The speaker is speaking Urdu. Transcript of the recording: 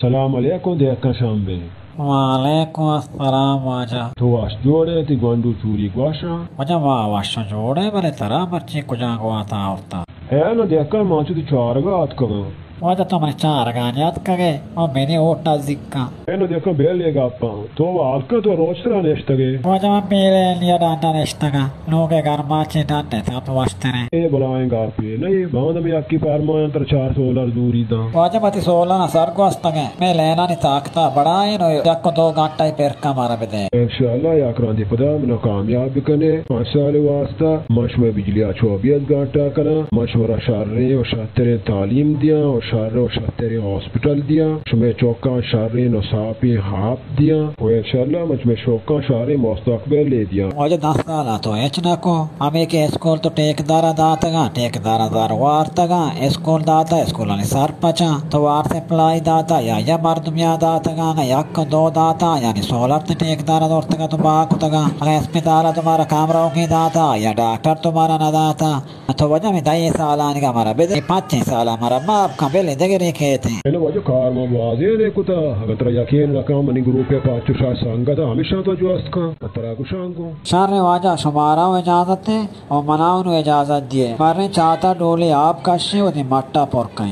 Salam alaikum de shambe. وعلیکم السلام واجہ تو واش جوڑے تی گوانڈو چوری گواشا. وجہ واشا جوڑے بلے ترا برچی کجا گواتا آفتا ہے نا دیکھا مانچو تی چارگا آت کرا. وجہ تو من چار گانیات کگے اور میری اوٹا زکا ہے نا دیکھا بیل لے گا پا تو آلکا تو روچ ترا نیشتگے. وجہ من پیلے لیا ڈانٹا نشتگا لوگے گرماچی ڈانٹے تا تو واشتنے اے بلائیں گا پی نہیں باندھ میں اکی پارمان تر $400 دوری دا. وجہ باتی سولنا سر گوستگے میں لینا نی طاقتا بڑھائیں نو یک 2 گھنٹہ ہی پیر کا مارا بدے. انشاءاللہ یا کران دی پدا منا کامیاب بکنے 5 سال واسطہ مشمع بجلی 24 گھنٹہ کنا مشورہ شارے و شاتر تعلیم دیا و شارے و شاتر ہاسپٹل دیا شمع چوکا شارے نصابی ہاپ دیا و انشاءاللہ مجمع شوکا شارے مستقبل لے دیا. وجہ 10 سالا تو ایچنا کو ہمیں کہ اسکول تو ٹیکدارا داتگا ٹیکدارا دار وارتگا اسکول داتا اسکولانی سر پچا تو وار سے پلائی داتا یا مردمیا داتگا یک 2 داتا یعنی سولر تے ٹیکدارا دورتگا تو باکو تگا اگر اسپتالا تمہارا کامراؤں کی داتا یا ڈاکٹر تمہارا نہ داتا تو وجہ میں 10 سالانی کا ہمارا بدے 25 سالا ہمارا باپ کا بلے دگری کھیتے ہیں. انہوں وجہ کار موازی نے کتا اگر ترہ یقین لکا منی گروپے پاچو شاہ سانگا تا ہمیشہ تو جو است کا ترہ کو شانگو شر واجہ شمارا اجازت ہے اور مناؤنو اجازت دیے مرنے چاہتا ڈولی آپ کشی و دی مٹا پور کہیں.